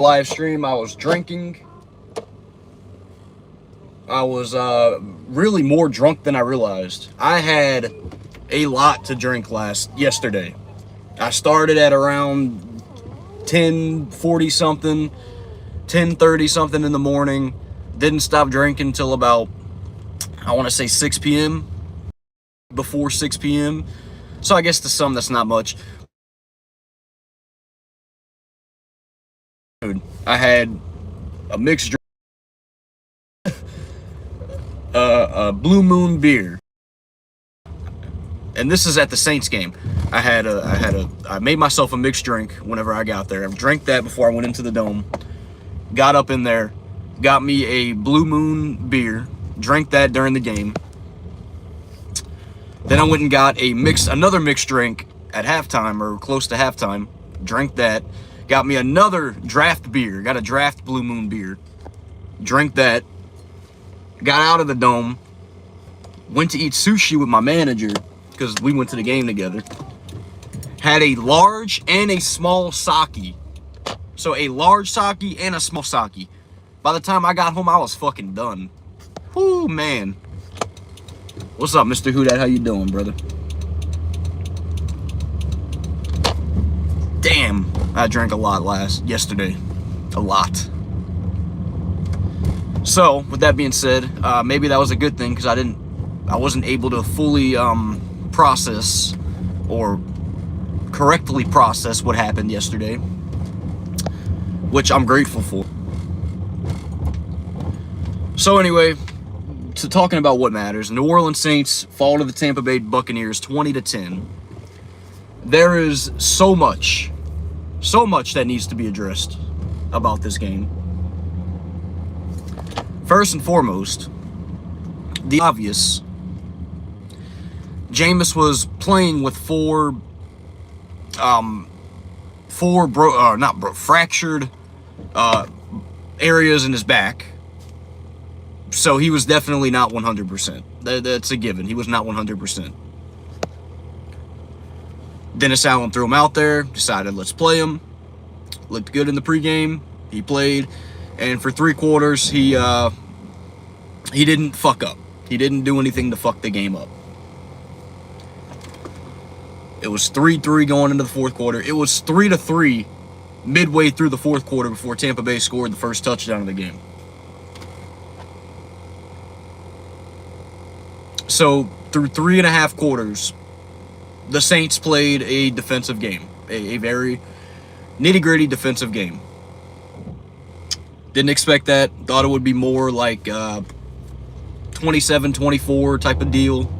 live stream. I was drinking. I was really more drunk than I realized. I had a lot to drink yesterday. I started at around 10:40 something, 10:30 something in the morning. Didn't stop drinking until about, I want to say 6 p.m. Before 6 p.m. So I guess to some that's not much. I had a mixed drink, a Blue Moon beer, and this is at the Saints game. I made myself a mixed drink whenever I got there. I drank that before I went into the dome. Got up in there, got me a Blue Moon beer, drank that during the game. Then I went and got another mixed drink at halftime or close to halftime. Drank that. Got me another draft beer. Got a draft Blue Moon beer. Drank that. Got out of the dome. Went to eat sushi with my manager because we went to the game together. Had a large and a small sake. So a large sake and a small sake. By the time I got home, I was fucking done. Whoo, man. What's up, Mr. Who Dat? How you doing, brother? Damn, I drank a lot yesterday. A lot. So, with that being said, maybe that was a good thing because I wasn't able to fully process or correctly process what happened yesterday, which I'm grateful for. So anyway, to talking about what matters, New Orleans Saints fall to the Tampa Bay Buccaneers 20-10. There is so much that needs to be addressed about this game. First and foremost, the obvious. Jameis was playing with fractured areas in his back. So he was definitely not 100%. That's a given. He was not 100%. Dennis Allen threw him out there, decided let's play him. Looked good in the pregame. He played. And for 3 quarters, he didn't fuck up. He didn't do anything to fuck the game up. It was 3-3 going into the fourth quarter. It was 3-3 midway through the fourth quarter before Tampa Bay scored the first touchdown of the game. So, through 3.5 quarters, the Saints played a defensive game. A very nitty-gritty defensive game. Didn't expect that. Thought it would be more like 27-24 type of deal.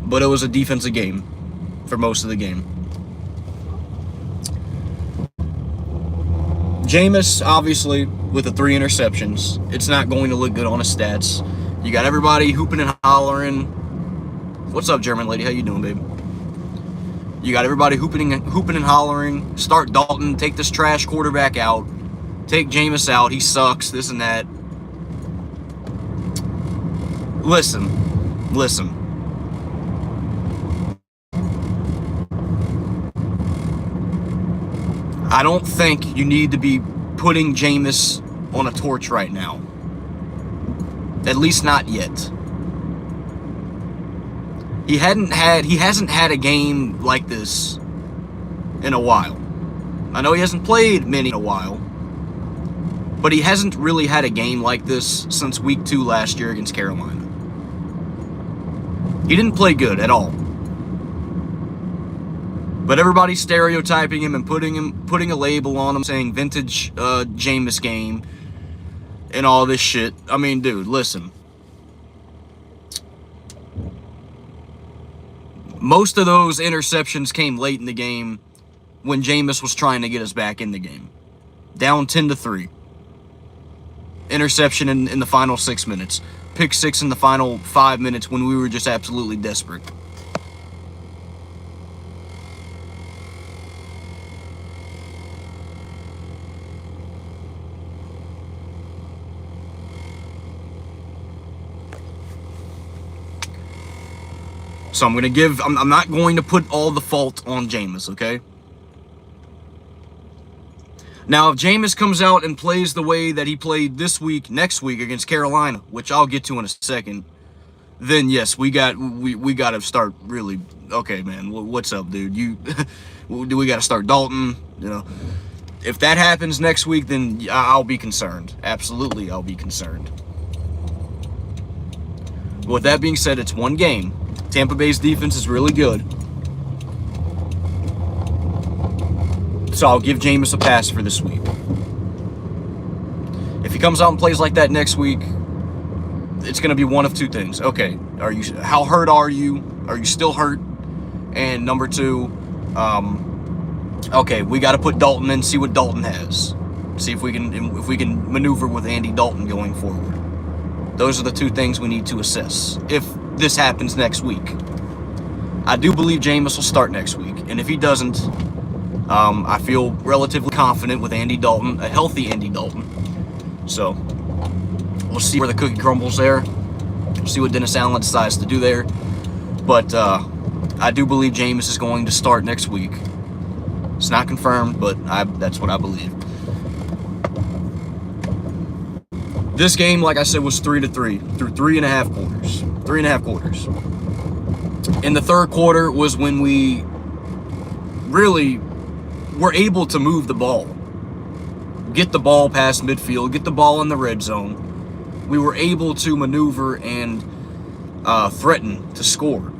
But it was a defensive game for most of the game. Jameis, obviously, with the 3 interceptions, it's not going to look good on his stats. You got everybody hooping and hollering. What's up, German lady? How you doing, babe? You got everybody hooping and hollering. Start Dalton. Take this trash quarterback out. Take Jameis out. He sucks. This and that. Listen. I don't think you need to be putting Jameis on a torch right now. At least not yet. He hasn't had a game like this in a while. I know he hasn't played many in a while, but he hasn't really had a game like this since week 2 last year against Carolina. He didn't play good at all. But everybody's stereotyping him and putting a label on him saying vintage Jameis game and all this shit. I mean, dude, listen. Most of those interceptions came late in the game when Jameis was trying to get us back in the game. Down 10-3. Interception in the final 6 minutes. Pick 6 in the final 5 minutes when we were just absolutely desperate. So I'm not going to put all the fault on Jameis, okay? Now, if Jameis comes out and plays the way that he played next week against Carolina, which I'll get to in a second, then yes, we got to start really. Okay, man, what's up, dude? We got to start Dalton. If that happens next week, then I'll be concerned. Absolutely, I'll be concerned. But with that being said, it's one game. Tampa Bay's defense is really good. So I'll give Jameis a pass for this week. If he comes out and plays like that next week, it's going to be one of two things. Okay, how hurt are you? Are you still hurt? And number two, okay, we got to put Dalton in, see what Dalton has. See if we can maneuver with Andy Dalton going forward. Those are the two things we need to assess if this happens next week. I do believe Jameis will start next week, and if he doesn't, I feel relatively confident with Andy Dalton, a healthy Andy Dalton. So we'll see where the cookie crumbles there. We'll see what Dennis Allen decides to do there. But I do believe Jameis is going to start next week. It's not confirmed, but that's what I believe. This game, like I said, was 3-3 through 3.5 quarters. 3.5 quarters. In the third quarter was when we really were able to move the ball. Get the ball past midfield, get the ball in the red zone. We were able to maneuver and threaten to score.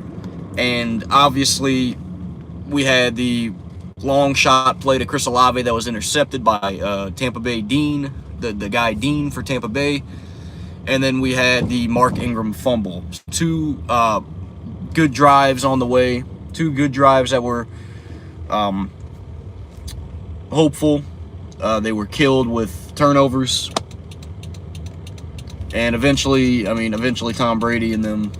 And obviously, we had the long shot play to Chris Olave that was intercepted by Tampa Bay Dean, the guy Dean for Tampa Bay. And then we had the Mark Ingram fumble. Two good drives on the way. Two good drives that were hopeful. They were killed with turnovers. And eventually Tom Brady and them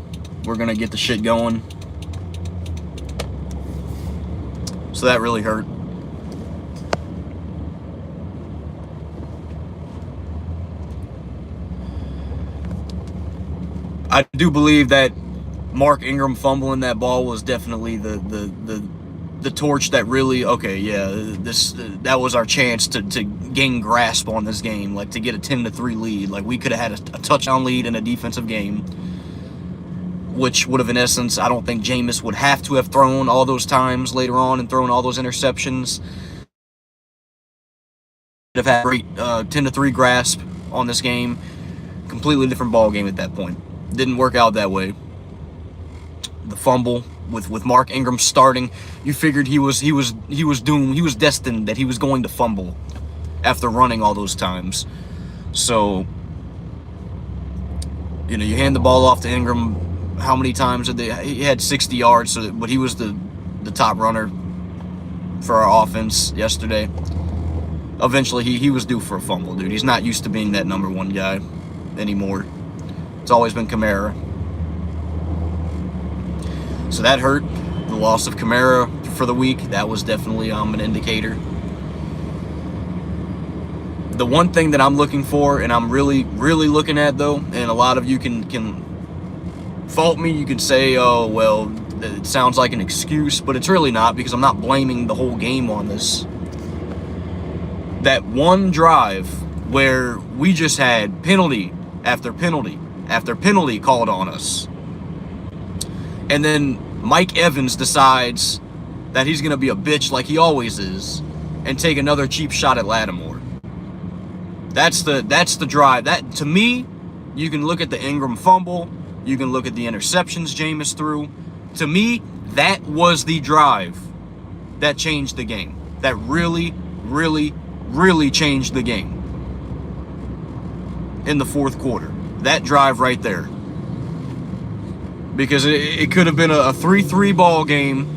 were going to get the shit going. So that really hurt. I do believe that Mark Ingram fumbling that ball was definitely the torch that really, that was our chance to gain grasp on this game, like to get a 10-3 lead. Like we could have had a touchdown lead in a defensive game, which would have, in essence, I don't think Jameis would have to have thrown all those times later on and thrown all those interceptions. Have had a great 10-3 grasp on this game. Completely different ball game at that point. Didn't work out that way. The fumble with Mark Ingram starting, you figured he was doomed. He was destined that he was going to fumble after running all those times. So, you hand the ball off to Ingram. How many times he had 60 yards, but he was the top runner for our offense yesterday. Eventually, he was due for a fumble, dude. He's not used to being that number one guy anymore. It's always been Kamara. So that hurt. The loss of Kamara for the week, that was definitely an indicator. The one thing that I'm looking for, and I'm really, really looking at, though, and a lot of you can fault me. You can say, oh, well, it sounds like an excuse, but it's really not, because I'm not blaming the whole game on this. That one drive where we just had penalty after penalty after penalty called on us. And then Mike Evans decides that he's going to be a bitch like he always is and take another cheap shot at Lattimore. That's the drive. That, to me, you can look at the Ingram fumble. You can look at the interceptions Jameis threw. To me, that was the drive that changed the game. That really, really, really changed the game in the fourth quarter. That drive right there. Because it could have been a 3-3 ball game.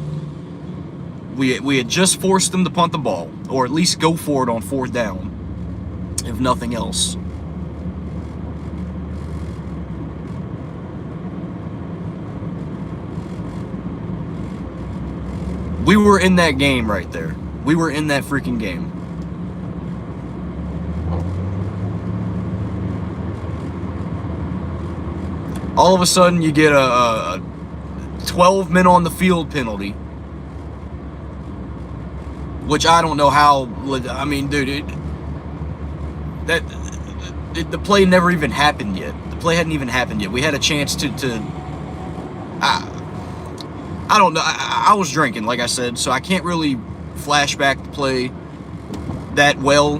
We had just forced them to punt the ball, or at least go for it on fourth down, if nothing else. We were in that game right there. We were in that freaking game. All of a sudden, you get a 12 men on the field penalty. which I don't know how. I mean, dude, the play never even happened yet. The play hadn't even happened yet. We had a chance to I don't know. I was drinking, like I said, so I can't really flash back the play that well.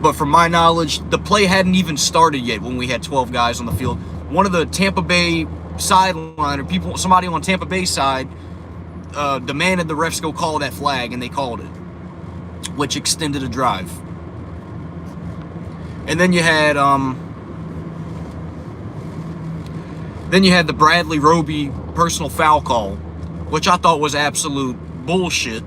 But from my knowledge, the play hadn't even started yet when we had 12 guys on the field. One of the Tampa Bay sideline, or somebody on Tampa Bay side, demanded the refs go call that flag, and they called it, which extended a drive. And then you had the Bradley Roby personal foul call, which I thought was absolute bullshit.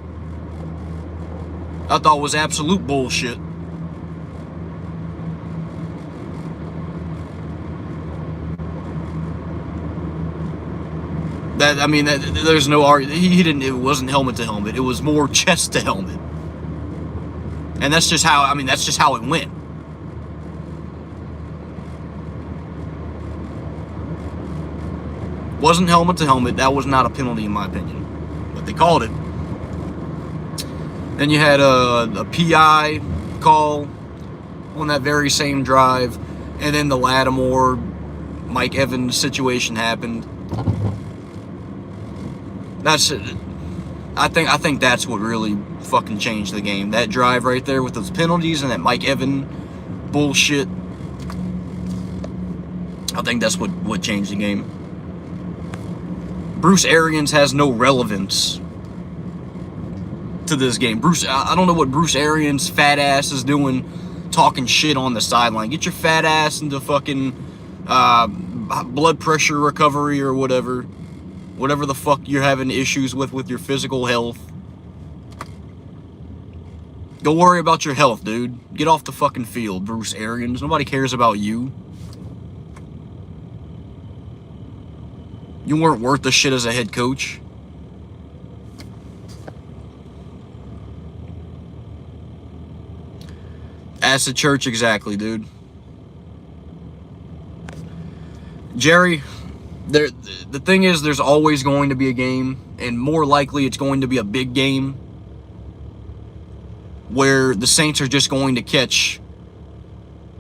There's no argument. He didn't. It wasn't helmet to helmet. It was more chest to helmet, and that's just how. That's just how it went. Wasn't helmet to helmet. That was not a penalty in my opinion, but they called it. Then you had a PI call on that very same drive, and then the Lattimore, Mike Evans situation happened. That's it. I think that's what really fucking changed the game. That drive right there with those penalties and that Mike Evans bullshit. I think that's what changed the game. Bruce Arians has no relevance to this game. I don't know what Bruce Arians' fat ass is doing talking shit on the sideline. Get your fat ass into fucking blood pressure recovery or whatever. Whatever the fuck you're having issues with your physical health. Go worry about your health, dude. Get off the fucking field, Bruce Arians. Nobody cares about you. You weren't worth the shit as a head coach. Acid church, exactly, dude. Jerry, the thing is, there's always going to be a game, and more likely it's going to be a big game, where the Saints are just going to catch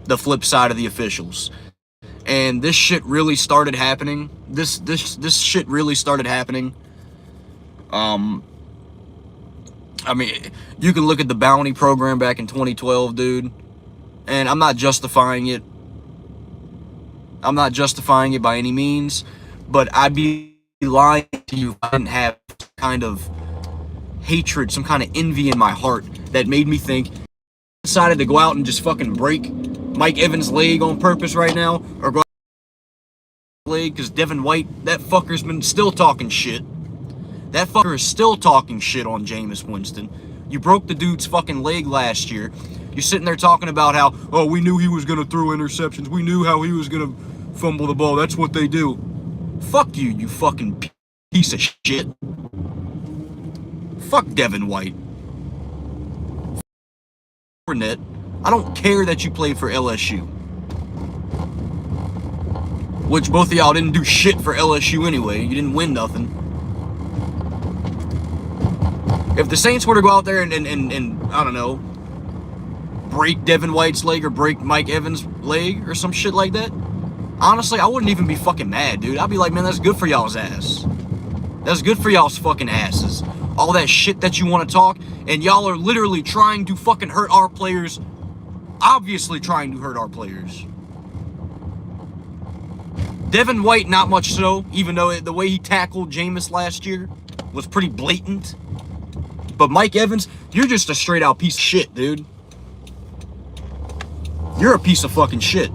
the flip side of the officials. And this shit really started happening. This shit really started happening. You can look at the bounty program back in 2012, dude. And I'm not justifying it. I'm not justifying it by any means. But I'd be lying to you if I didn't have some kind of hatred, some kind of envy in my heart that made me think I decided to go out and just fucking break Mike Evans' leg on purpose right now, or go out leg because Devin White, that fucker's been still talking shit. That fucker is still talking shit on Jameis Winston. You broke the dude's fucking leg last year. You're sitting there talking about how, oh, we knew he was going to throw interceptions. We knew how he was going to fumble the ball. That's what they do. Fuck you, you fucking piece of shit. Fuck Devin White. Fournette. I don't care that you played for LSU. Which both of y'all didn't do shit for LSU anyway. You didn't win nothing. If the Saints were to go out there and I don't know, break Devin White's leg or break Mike Evans' leg or some shit like that, honestly, I wouldn't even be fucking mad, dude. I'd be like, man, that's good for y'all's ass. That's good for y'all's fucking asses. All that shit that you want to talk, and y'all are literally trying to fucking hurt our players. Obviously trying to hurt our players. Devin White, not much so, even though the way he tackled Jameis last year was pretty blatant. But Mike Evans, you're just a straight out piece of shit, dude. You're a piece of fucking shit.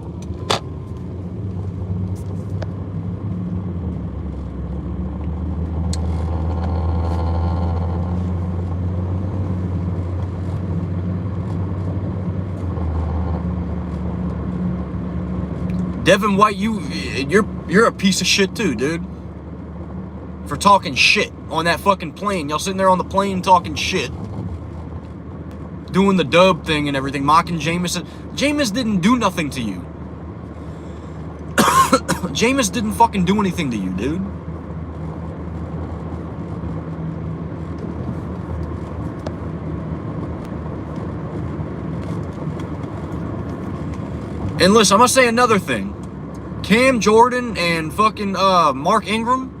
Devin White, you're a piece of shit too, dude. For talking shit on that fucking plane. Y'all sitting there on the plane talking shit. Doing the dub thing and everything. Mocking Jameis. Jameis didn't do nothing to you. Jameis didn't fucking do anything to you, dude. And listen, I'm gonna say another thing. Cam Jordan and fucking Mark Ingram.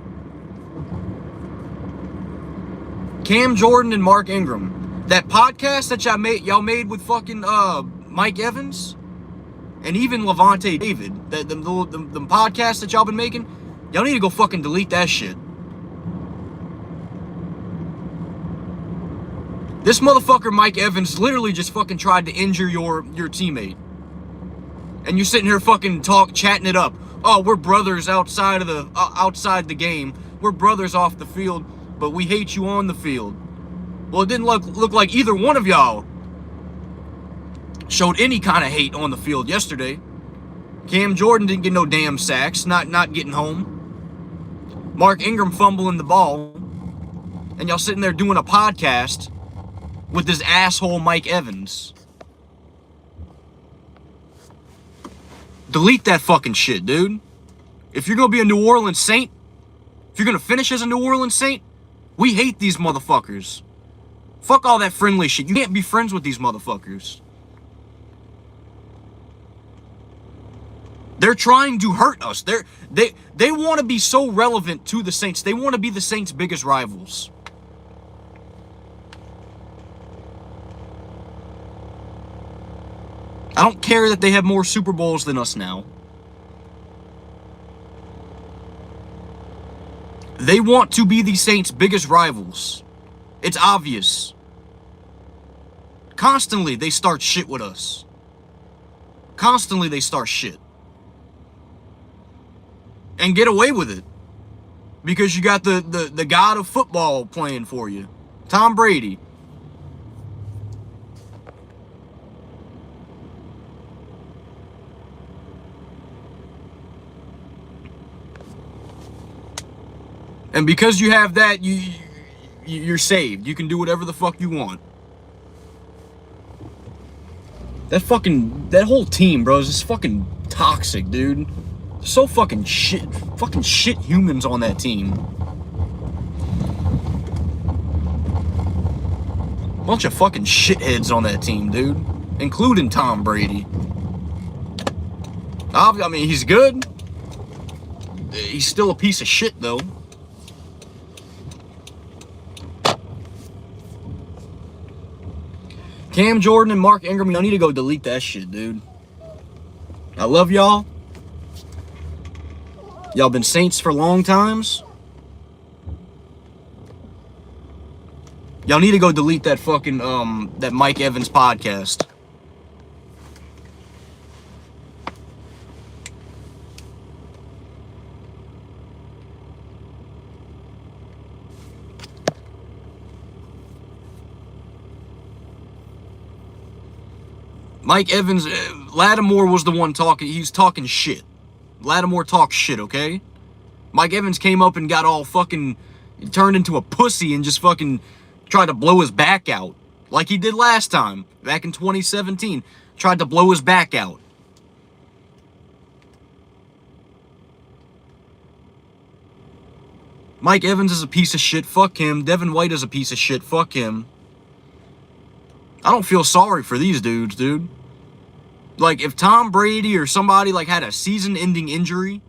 Cam Jordan and Mark Ingram. That podcast that y'all made with fucking Mike Evans and even Levante David. The podcast that y'all been making. Y'all need to go fucking delete that shit. This motherfucker Mike Evans literally just fucking tried to injure your teammate. And you're sitting here fucking chatting it up. Oh, we're brothers outside the game. We're brothers off the field, but we hate you on the field. Well, it didn't look like either one of y'all showed any kind of hate on the field yesterday. Cam Jordan didn't get no damn sacks, not getting home. Mark Ingram fumbling the ball. And y'all sitting there doing a podcast with this asshole Mike Evans. Delete that fucking shit, dude. If you're gonna be a New Orleans Saint, if you're gonna finish as a New Orleans Saint, we hate these motherfuckers. Fuck all that friendly shit. You can't be friends with these motherfuckers. They're trying to hurt us. They want to be so relevant to the Saints. They want to be the Saints' biggest rivals. I don't care that they have more Super Bowls than us now. They want to be the Saints' biggest rivals. It's obvious. Constantly, they start shit with us. Constantly, they start shit. And get away with it. Because you got the god of football playing for you. Tom Brady. And because you have that, you're saved. You can do whatever the fuck you want. That whole team, bro, is just fucking toxic, dude. So fucking shit humans on that team. Bunch of fucking shitheads on that team, dude. Including Tom Brady. I mean, he's good. He's still a piece of shit, though. Cam Jordan and Mark Ingram, y'all need to go delete that shit, dude. I love y'all. Y'all been Saints for long times. Y'all need to go delete that fucking, that Mike Evans podcast. Mike Evans, Lattimore was the one talking. He's talking shit. Lattimore talks shit, okay? Mike Evans came up and got all fucking turned into a pussy and just fucking tried to blow his back out. Like he did last time, back in 2017. Tried to blow his back out. Mike Evans is a piece of shit. Fuck him. Devin White is a piece of shit. Fuck him. I don't feel sorry for these dudes, dude. Like, if Tom Brady or somebody, like, had a season-ending injury,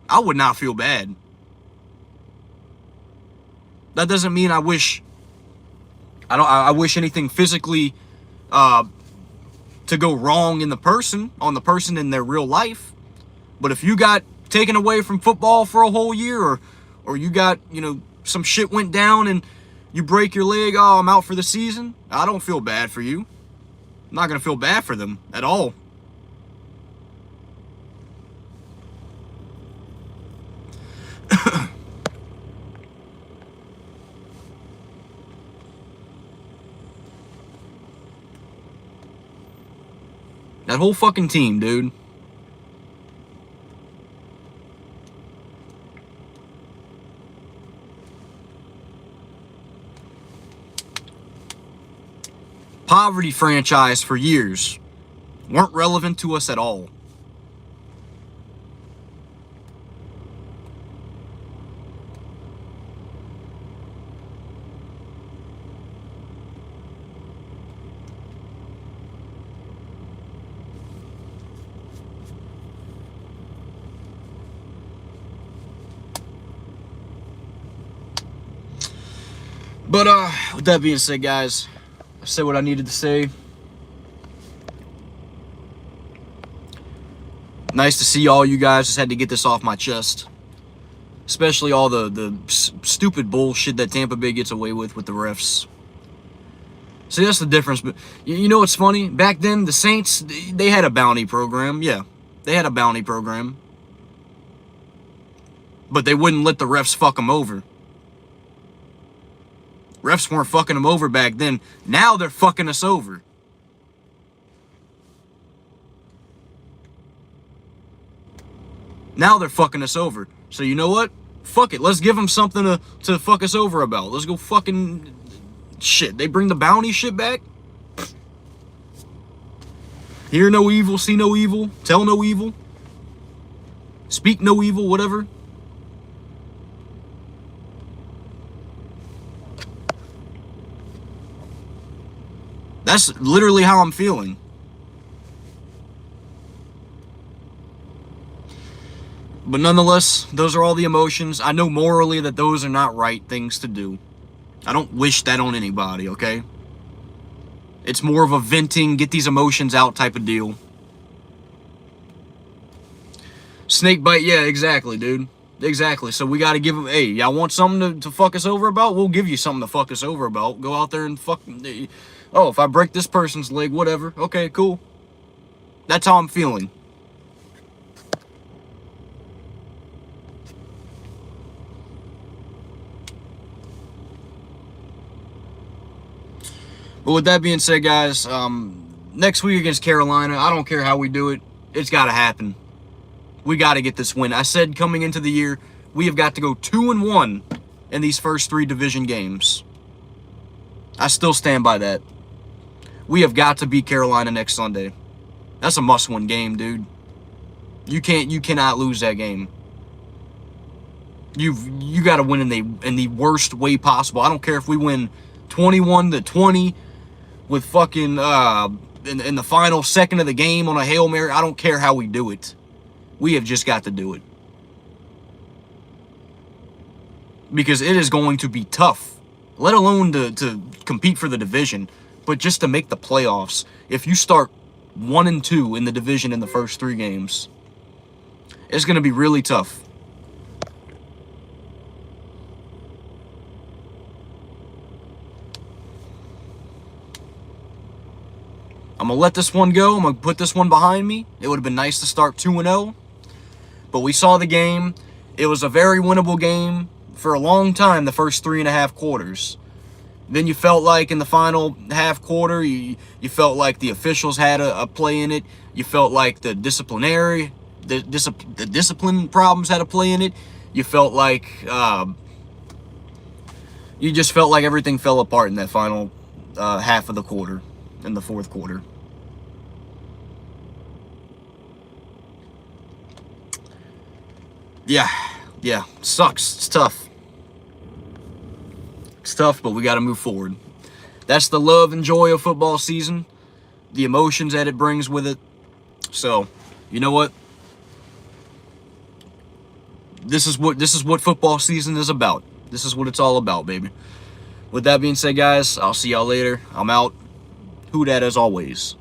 I would not feel bad. That doesn't mean I wish... I wish anything physically to go wrong on the person in their real life. But if you got taken away from football for a whole year, or you got, some shit went down and you break your leg, oh, I'm out for the season, I don't feel bad for you. I'm not going to feel bad for them at all. That whole fucking team, dude. Poverty franchise for years. Weren't relevant to us at all. But with that being said, guys, I said what I needed to say. Nice to see all you guys. Just had to get this off my chest. Especially all the stupid bullshit that Tampa Bay gets away with the refs. See, that's the difference. But you know what's funny? Back then, the Saints, they had a bounty program. Yeah, they had a bounty program. But they wouldn't let the refs fuck them over. Refs weren't fucking them over back then. Now they're fucking us over. Now they're fucking us over. So you know what? Fuck it. Let's give them something to fuck us over about. Let's go fucking... Shit. They bring the bounty shit back? Hear no evil, see no evil, tell no evil, speak no evil, whatever. That's literally how I'm feeling. But nonetheless, those are all the emotions. I know morally that those are not right things to do. I don't wish that on anybody, okay? It's more of a venting, get these emotions out type of deal. Snake bite, yeah, exactly, dude. Exactly. So we got to give them, hey, y'all want something to fuck us over about? We'll give you something to fuck us over about. Go out there and fuck... Oh, if I break this person's leg, whatever. Okay, cool. That's how I'm feeling. But with that being said, guys, next week against Carolina, I don't care how we do it. It's got to happen. We got to get this win. I said coming into the year, we have got to go 2-1 in these first 3 division games. I still stand by that. We have got to beat Carolina next Sunday. That's a must-win game, dude. You cannot lose that game. You got to win in the worst way possible. I don't care if we win 21-20 with fucking in the final second of the game on a Hail Mary. I don't care how we do it. We have just got to do it. Because it is going to be tough. Let alone to compete for the division, but just to make the playoffs. If you start 1-2 in the division in the first 3 games, it's going to be really tough. I'm going to let this one go. I'm going to put this one behind me. It would have been nice to start 2-0. But we saw the game. It was a very winnable game for a long time, the first 3.5 quarters. Then you felt like in the final half quarter, you felt like the officials had a play in it. You felt like the discipline problems had a play in it. You felt like... you just felt like everything fell apart in that final half of the quarter. In the fourth quarter. Yeah, sucks. It's tough. It's tough, but we got to move forward. That's the love and joy of football season. The emotions that it brings with it. So, you know what? This is what football season is about. This is what it's all about, baby. With that being said, guys, I'll see y'all later. I'm out. Who dat as always.